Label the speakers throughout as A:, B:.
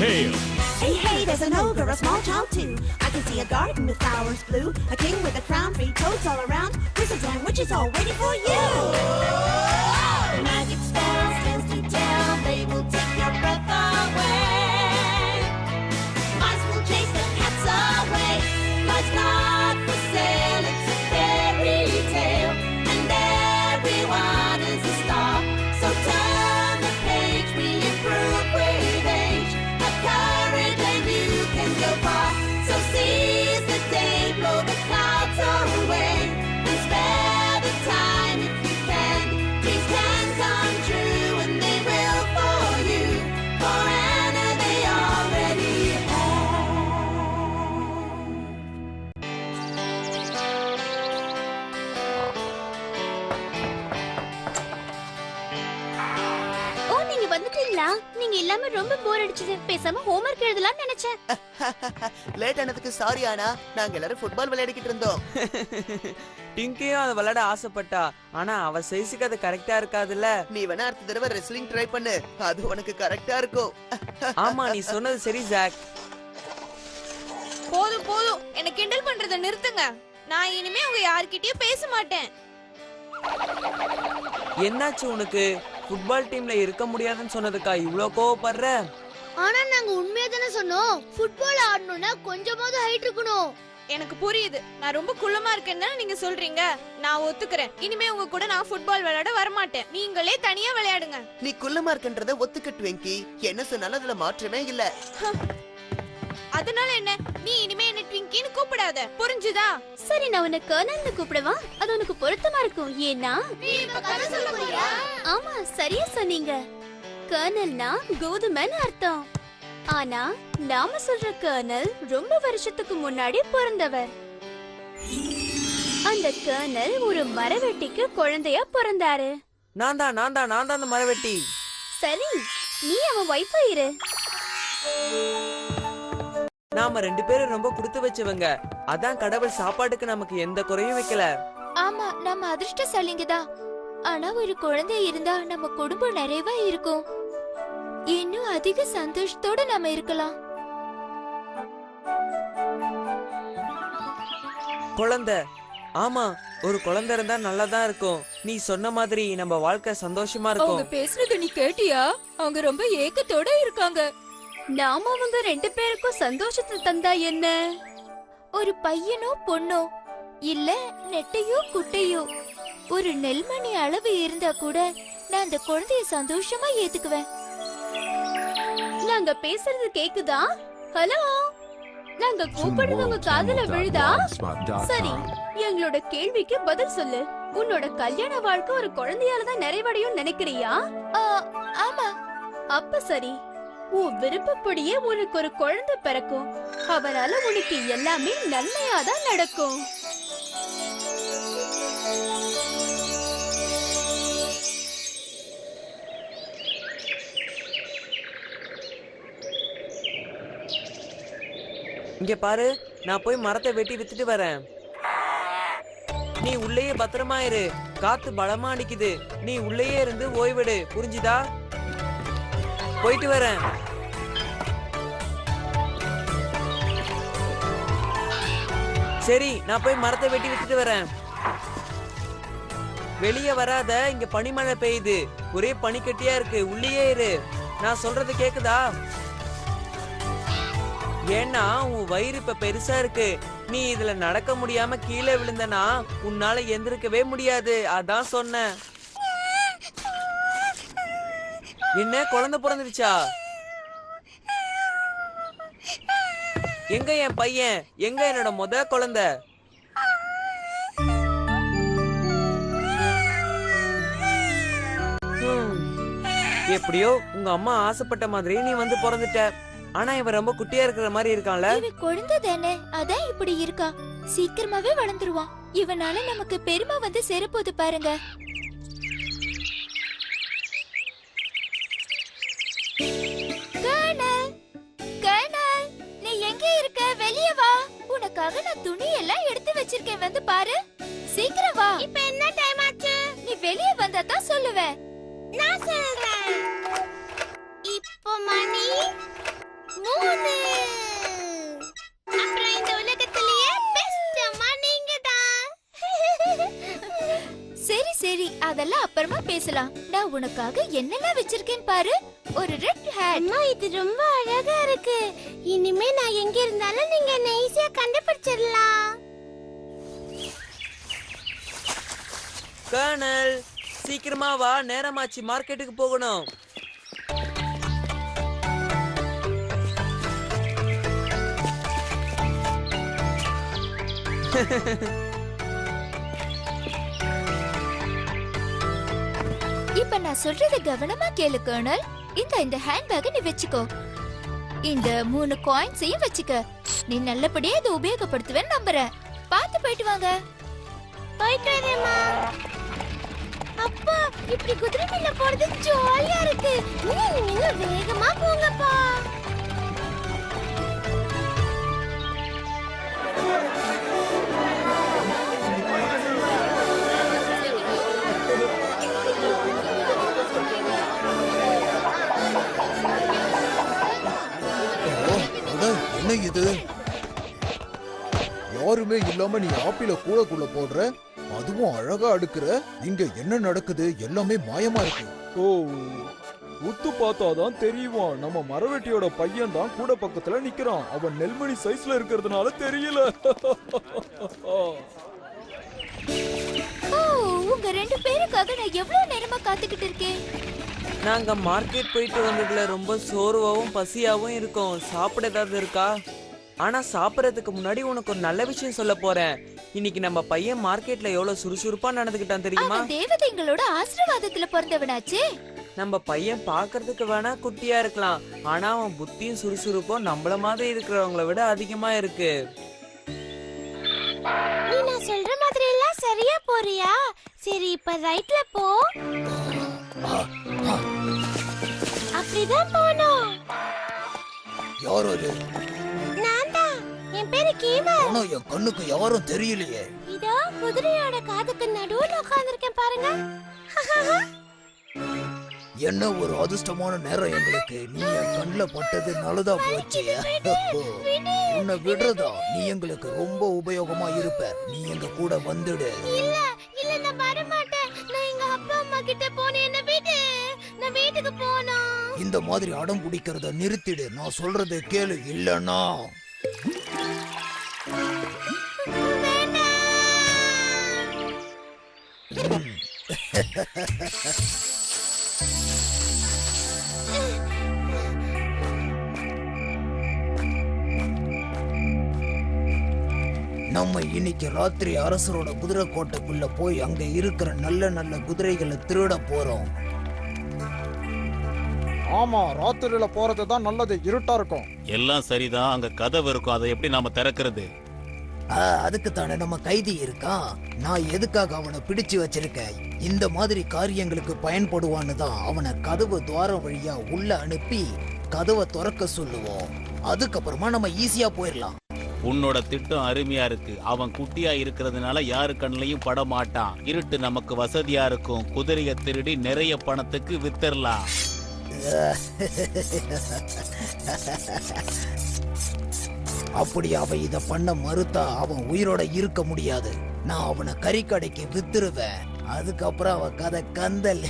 A: tale.
B: Hey, hey, there's an ogre, a small child too. I can see a garden with flowers blue, a king with a crown, 3 toads all around, wizards and witches all waiting for you. Magic spells, tales to tell, they will take your breath away. Mice will chase the cats away. Life's not for sale, it's a fairy tale, and everyone is a star. So turn the page, we improve with age. Have courage and you can go far. So seize the day, blow the clouds away, and spare the time if you can. Dreams can come true and they will for you. For Anna they already have.
C: ஓ, நீங்க வந்துட்டீங்களா? நீங்க இல்லாம ரொம்ப போர் அடிச்சது. பேசாம homework எழுதலாம்னு நினைச்சேன்.
D: Late ஆனதுக்கு sorry ஆனா, நாங்க எல்லாரும் ஃபுட்பால் விளையாடிக்கிட்டு இருந்தோம்.
E: டிங்கியும் அதை விளையாட ஆசைப்பட்டா, ஆனா அவ சைஸுக்கு அது கரெக்டா இருக்காதுல்ல.
D: நீ வேணா அடுத்த தடவை ரெஸ்லிங் ட்ரை பண்ணு, அது உனக்கு கரெக்டா இருக்கும்.
E: ஆமா, நீ சொன்னது சரி ஜாக்.
F: போதும் போதும், என்ன கிண்டல் பண்றத நிறுத்துங்க. நான் இனிமே உங்க யார்கிட்டயும் பேச மாட்டேன்.
E: என்னாச்சு உனக்கு? ஃபுட்பால் டீம்ல இருக்க முடியாதுன்னு சொன்னதுக்கா இவ்ளோ கோவப்படுற?
C: ஆனா நாங்க உண்மையா தானே சொன்னோம். ஃபுட்பால் ஆடணும்னா கொஞ்சமாவது ஹைட் இருக்கணும்.
F: எனக்கு புரியுது, நான் ரொம்ப குள்ளமா இருக்கேன்னு நீங்க சொல்றீங்க. நான் ஒத்துக்கிறேன். இனிமே உங்க கூட நான் ஃபுட்பால் விளையாட வரமாட்டேன். நீங்களே தனியா விளையாடுங்க.
D: நீ குள்ளமா இருக்கன்றத ஒத்துக்கிட்டு வெங்கி, என்ன சொன்னாலும் அதுல மாற்றமே இல்ல.
F: அதனால என்ன? நீ இனிமே என்ன ட்விங்கின்னு கூப்பிடாத, புரிஞ்சுதா?
C: சரி, நான் உன்னை கர்னல்னு கூப்பிடவா? அது உனக்கு பொருத்தமா இருக்கும். ஏன்னா ஆமா, சரியா சொன்னீங்க. கர்னல்னா கோதுமைன்னு அர்த்தம். ஆனா நாம சொல்ற கர்னல் ரொம்ப வருஷத்துக்கு முன்னாடி பிறந்தவர். அந்த கர்னல் ஒரு மரவெட்டிக்கு குழந்தையா பிறந்தாரு.
E: நான் தான் அந்த மரவெட்டி.
C: சரி, நீ அவன் வைஃபா இரு.
E: நாம 2 பேரும் ரொம்ப கொடுத்து வச்சவங்க. அதான் கடவுள் சாப்பாட்டுக்கு நமக்கு எந்த குறையும் வைக்கல.
C: ஆமா, நம்ம அதிர்ஷ்டசாலிங்கதான். ஆனா ஒரு குழந்தை இருந்தா நம்ம குடும்பம் நிறைவா இருக்கும். இன்னும் அதிக சந்தோஷத்தோட நாம இருக்கலாம்.
E: குழந்தை, ஆமா, ஒரு குழந்தை இருந்தா நல்லாதான் இருக்கும். நீ சொன்ன மாதிரி நம்ம வாழ்க்கை சந்தோஷமா இருக்கும்.
F: அவங்க பேசுறது நீ கேட்டியா? அவங்க ரொம்ப ஏக்கத்தோட இருக்காங்க.
C: நாம அவங்க 2 பேருக்கும் சந்தோஷத்தை தந்தா என்ன? ஒரு பையனோ பொண்ணோ, இல்ல நெட்டையோ குட்டையோ, ஒரு நெல்மணி அளவு இருந்தா கூட நான் அந்த குழந்தைய சந்தோஷமா ஏத்துக்குவேன். நாங்க பேசுறது கேக்குதா? ஹலோ, நாங்க கூப்பிடுறது உங்க காதுல விழுதா? சரி, எங்களோட கேள்விக்கு பதில் சொல்லு. உன்னோட கல்யாண வாழ்க்கை ஒரு குழந்தையால தான் நிறைவடையும் நினைக்கிறியா? ஆமா. அப்ப சரி, உன் விருப்பப்படியே உனக்கு ஒரு குழந்தை பிறக்கும். அவனால உனக்கு எல்லாமே நன்மையாதான் நடக்கும்.
E: இங்க பாரு, நான் போய் மரத்தை வெட்டி வித்துட்டு வரேன். நீ உள்ளேயே பத்திரமா இரு. காத்து பலமா அடிக்குது. நீ உள்ளேயே இருந்து ஓய்வெடு, புரிஞ்சுதா? போயிட்டு வரேன். சரி, நான் போய் மரத்தை வெட்டி வித்துட்டு வரேன். வெளியே வராத, இங்க பனிமழை பெய்யுது. ஒரே பனிக்கட்டியா இருக்கு. உள்ளேயே இரு. நான் சொல்றது கேக்குதா? ஏன்னா உன் வயிறு இப்ப பெருசா இருக்கு. நீ இதுல நடக்க முடியாம கீழே விழுந்தனா உன்னால எந்திருக்கவே முடியாது. அதான் சொன்னேன். என்ன, குழந்தை பிறந்துருச்சா? எங்க என் பையன்? எங்க என்னோட முத குழந்தை? எப்படியோ உங்க அம்மா ஆசைப்பட்ட மாதிரி நீ வந்து பிறந்துட்ட. ஆனா இவன் ரொம்ப குட்டியா இருக்கிற மாதிரி இருக்கான்ல.
C: இவன் குழந்தை தானே, அதான் இப்படி இருக்கா. சீக்கிரமாவே வளர்ந்துருவான். இவனால நமக்கு பெருமை வந்து சேரப்போது பாருங்க. நீ எங்க இருக்க? வெளியே வா. உனக்காக நான் துணி எல்லாம் எடுத்து வச்சிருக்கேன், வந்து பாரு. சீக்கிரம் வா. இப்ப என்ன டைம் ஆச்சு? நீ வெளியே வந்தா தான் சொல்லுவேன். நான் சொல்றேன். இப்போ மணி பேசலாம். நான் உனக்காக என்னெல்லாம் வச்சிருக்கேன் பாரு. ஒரு ரெட் ஹேட்.
A: அம்மா இது ரொம்ப அழகா இருக்கு. இனிமே நான் எங்க இருந்தாலும் நீங்க என்ன ஈஸியா கண்டுபிடிச்சிடலாம்.
E: கர்னல், சீக்கிரமா வா, நேரமாச்சு, மார்க்கெட்டுக்கு போகணும்.
C: இப்ப நான் சொல்றத கவனமா கேளு கர்னல். இந்த ஹேண்ட்பேக் நீ வெச்சுக்கோ. இந்த 3 காயின்ஸையும் வெச்சுக்க. நீ நல்லபடியா இதை உபயோகப்படுத்துவேன்னு நம்புறேன். பார்த்து போயிட்டு வாங்க.
A: போயிட்டு வரேம்மா. அப்பா இப்படி குதிரை மேல போறது ஜாலியா இருக்கு. நீங்க வேகமா போங்கப்பா.
G: என்ன இது? யாருமே இல்லாம நீ ஆப்பிள கூடக்குள்ள போடுற, அதுவும் அழகா அடுக்குற. இங்க என்ன நடக்குது? எல்லாமே மாயமா இருக்கு.
H: ஓ, உத்து பார்த்தாதான் தெரியுமா? நம்ம மரவெட்டியோட பையன் தான் கூட பக்கத்துல நிக்கிறான். அவன் நெல்மணி சைஸ்ல இருக்கிறதுனால தெரியல.
C: உங்க 2 பேருக்காக நான் எவ்வளவு நேரமா காத்துக்கிட்டு இருக்கேன்.
E: நாங்க மார்க்கெட் போயிட்டு வந்ததுல ரொம்ப சோர்வாவும் பசியாவும் இருக்கோம். சாப்பிட ஏதாவது இருக்கா? ஆனா சாப்பிடறதுக்கு முன்னாடி உனக்கு ஒரு நல்ல விஷயம் சொல்ல போறேன். இன்னைக்கு நம்ம பையன் மார்க்கெட்ல எவ்வளவு சுறுசுறுப்பா நடந்துக்கிட்டான் தெரியுமா?
C: அவன் தேவதைங்களோட ஆசீர்வாதத்துல பிறந்தவனாச்சே.
E: நம்ம பையன் பாக்குறதுக்கு வேணா குட்டியா இருக்கலாம், ஆனா அவன் புத்தியும் சுறுசுறுப்பும் நம்மள மாதிரி இருக்கிறவங்கள விட அதிகமா இருக்கு.
A: நீ நான் சொல்ற மாதிரி எல்லாம் சரியா போறியா? சரி இப்ப ரைட்ல போ. அப்படிதான் போணும்.
G: யாரோ இது?
A: நான் தான். என் பேரு கீவல்.
G: ஆனா என் கண்ணுக்கு யாரும் தெரியலையே.
A: இதோ குதிரையோட காதுக்கு நடுவுல உட்கார்ந்திருக்கேன் பாருங்க.
G: என்ன ஒரு அதிர்ஷ்டமான நேரம் எங்களுக்கு. நீ என் கண்ணுல பட்டது நல்லதா போச்சு. உன்னை விடுறதா? நீ எங்களுக்கு ரொம்ப உபயோகமா இருப்ப. நீ எங்க கூட வந்துடு.
A: இல்ல இல்ல நான் வர மாட்டேன். நான் எங்க அப்பா அம்மா கிட்ட போனேன். என்ன விடு. நான் வீட்டுக்கு போணும்.
G: இந்த மாதிரி அடம் பிடிக்கிறத நிறுத்திடு. நான் சொல்றதை கேளு. இல்லன்னா நம்ம இன்னைக்கு ராத்திரி அரசரோட குதிரை கோட்டைக்குள்ள போய் அங்க இருக்கிற நல்ல நல்ல குதிரைகளை திருட போறோம்.
H: ஆமா, ராத்திரியில போறது தான் நல்லது. இருட்டா இருக்கும்.
I: எல்லாம் சரிதான். அங்க கதவு இருக்கும். அதை எப்படி நாம திறக்கிறது?
G: அதுக்கு தானே நம்ம கைதி இருக்கான். நான் எதுக்காக அவனை பிடிச்சு வச்சிருக்கேன்? இந்த மாதிரி காரியங்களுக்கு பயன்படுவான்னு தான் அவனை கதவு துவாரம் வழியா உள்ள அனுப்பி கதவை திறக்க சொல்லுவோம். அதுக்கப்புறமா நம்ம ஈஸியா போயிடலாம்.
I: உன்னோட திட்டம் அருமையா இருக்கு. அவன் குட்டியா இருக்கிறதுனால யாரு கண்ணிலையும் பட மாட்டான். இருட்டு நமக்கு வசதியா இருக்கும். குதிரையை திருடி நிறைய பணத்துக்கு வித்தரலாம்.
G: அப்படி அவன் இத பண்ண மறுத்தா அவன் உயிரோட இருக்க முடியாது. நான் அவனை கறிக்கடைக்கு வித்துருவேன். அதுக்கப்புறம் அவன் கதை கந்தல்.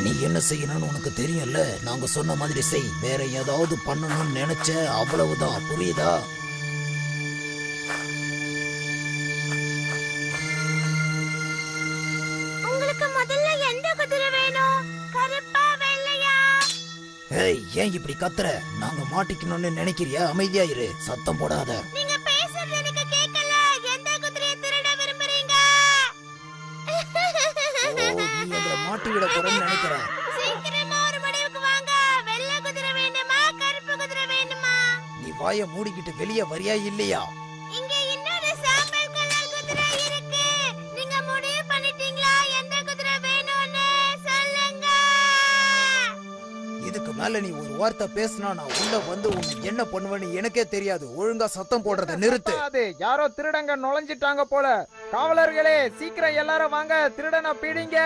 G: நீ என்ன செய்யணும்னு உனக்கு தெரியும்ல. நாங்க சொன்ன மாதிரி செய். வேற ஏதாவது பண்ணணும்னு நினைச்ச அவ்வளவுதான். புரியுதா?
A: உங்களுக்கு முதல்ல எந்த குதிரை வேணும்? கருப்பா வெள்ளையா?
G: ஏய், ஏன் இப்படி கத்துற? நாங்க மாட்டிக்கணும்னு நினைக்கிறியா? அமைதியா இரு. சத்தம் போடாத.
A: நீங்க பேசுறது எனக்கு கேட்கல. எந்த குதிரையை திருட விரும்புறீங்க?
G: நீ எங்களை மாட்டி விட போறேன்னு நினைக்கிறேன்.
A: சீக்கிரமா ஒரு முடிவுக்கு வாங்க. வெள்ளை குதிரை வேணுமா கருப்பு குதிரை வேணுமா?
G: நீ வாயை மூடிக்கிட்டு வெளியே வரியா இல்லையா?
A: இங்க இன்னொரு சாம்பல் கலர் குதிரை இருக்கு. நீங்க முடிவு பண்ணிட்டீங்களா எந்த குதிரை வேணும்னு? சொல்லுங்க.
G: மேல நீ ஒரு வார்த்தை பேசினா நான் உள்ள வந்து உன்னை என்ன பண்ணுவேன்னு எனக்கே தெரியாது. ஒழுங்கா சத்தம் போடுறத நிறுத்து.
J: அது யாரோ திருடங்க நுழைஞ்சிட்டாங்க போல. காவலர்களே, சீக்கிரம் எல்லாரும் வாங்க, திருடனை பிடிங்க.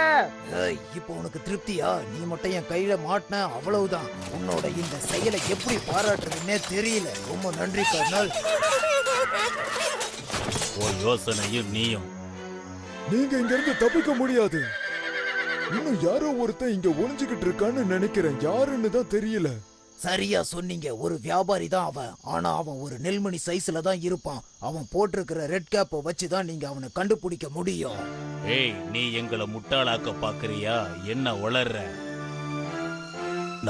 G: ஏய், இப்போ உனக்கு திருப்தியா? நீ மட்டும் என் கையில மாட்டின, அவ்வளவுதான். உன்னோட இந்த செயலை எப்படி பாராட்டுறதுன்னே தெரியல. ரொம்ப நன்றி கர்னல்.
I: ஓ யோசனையும் நீயும்.
H: நீங்க இங்க இருந்து தப்பிக்க முடியாது. இன்னும் யாரோ ஒருத்தன் இங்க ஒளிஞ்சுகிட்டு இருக்கான்னு நினைக்கிறேன். யாருன்னு தான் தெரியல.
G: சரியா சொன்னீங்க. ஒரு வியாபாரி தான் அவன். ஆனா அவன் ஒரு நெல்மணி சைஸ்ல தான் இருப்பான். அவன் போட்டிருக்கிற ரெட் கேப்பை வச்சுதான் நீங்க அவனை கண்டுபிடிக்க முடியும்.
I: ஏய், நீ எங்களை முட்டாளாக்க பாக்குறியா? என்ன வளர்ற?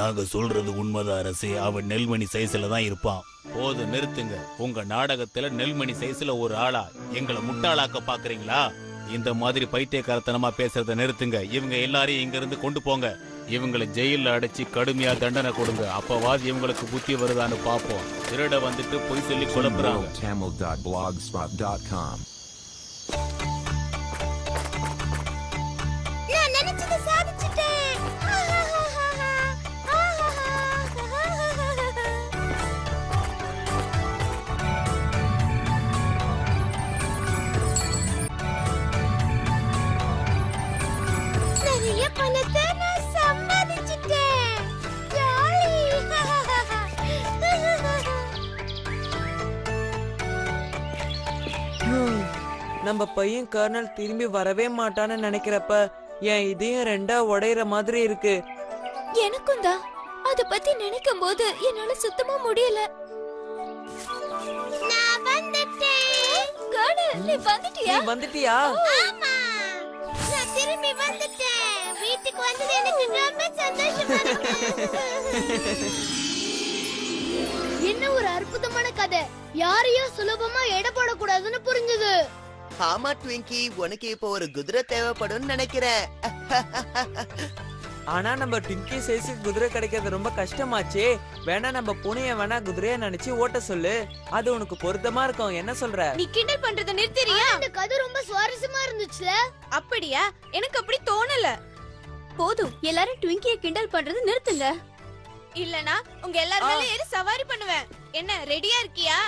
I: நாங்க சொல்றது உண்மைதான் அரசே. அவன் நெல்மணி சைஸ்ல தான் இருப்பான். போது நிறுத்துங்க. உங்க நாடகத்துல நெல்மணி சைஸ்ல ஒரு ஆளா எங்களை முட்டாளாக்க பாக்குறீங்களா? இந்த மாதிரி பைத்தியக்காரத்தனமா பேசுறத நிறுத்துங்க. இவங்க எல்லாரையும் இங்க இருந்து கொண்டு போங்க. இவங்களை ஜெயில அடைச்சு கடுமையா தண்டனை கொடுங்க. அப்பவாது இவங்களுக்கு புத்தி வருதான்னு பாப்போம். திருட வந்துட்டு பொய் சொல்லி குழப்புறாங்க.
A: நான் நினைச்சதை சாதிச்சிட்டேன். நிறைய பணத்தை நான் சம்பாதிச்சிட்டேன். ஜாலி.
E: நம்ம பையன் கர்னல் திரும்பி வரவே மாட்டான்னு நினைக்கிறப்ப என் இதயம் ரெண்டா உடையிற மாதிரி இருக்கு.
C: எனக்கும் தான். அத பத்தி நினைக்கும் போது என்னால சுத்தமா முடியல.
A: நான் வந்துட்டேன்.
C: கர்னல், நீ வந்துட்டியா?
E: நீ வந்துட்டியா?
A: ஆமா, நான் திரும்பி வந்துட்டேன். வீட்டுக்கு வந்தது எனக்கு ரொம்ப சந்தோஷமா இருக்கு. என்ன ஒரு அற்புதமான கதை. யாரையும் சுலபமா எடை போடக்கூடாதுன்னு புரிஞ்சுது.
D: ஆமா ட்விங்கி, உனக்கு இப்போ ஒரு குதிரை தேவைப்படும் நினைக்கிறேன்.
E: ஆனா நம்ம டிங்கி சைஸுக்கு குதிரை கிடைக்கிறது ரொம்ப கஷ்டமாச்சே. வேணா நம்ம பூனைய வேணா குதிரையா நினைச்சு ஓட்ட சொல்லு. அது உனக்கு பொருத்தமா இருக்கும். என்ன சொல்ற?
F: நீ கிண்டல் பண்றத நிறுத்துறியா?
A: இந்த கதை ரொம்ப சுவாரஸ்யமா இருந்துச்சுல.
F: அப்படியா? எனக்கு அப்படி தோணல.
C: போதும், எல்லாரும் ட்விங்கியை கிண்டல் பண்றது நிறுத்துங்க.
F: இல்லனா உங்க எல்லாரும் மேல ஏறி சவாரி பண்ணுவேன். என்ன ரெடியா இருக்கியா?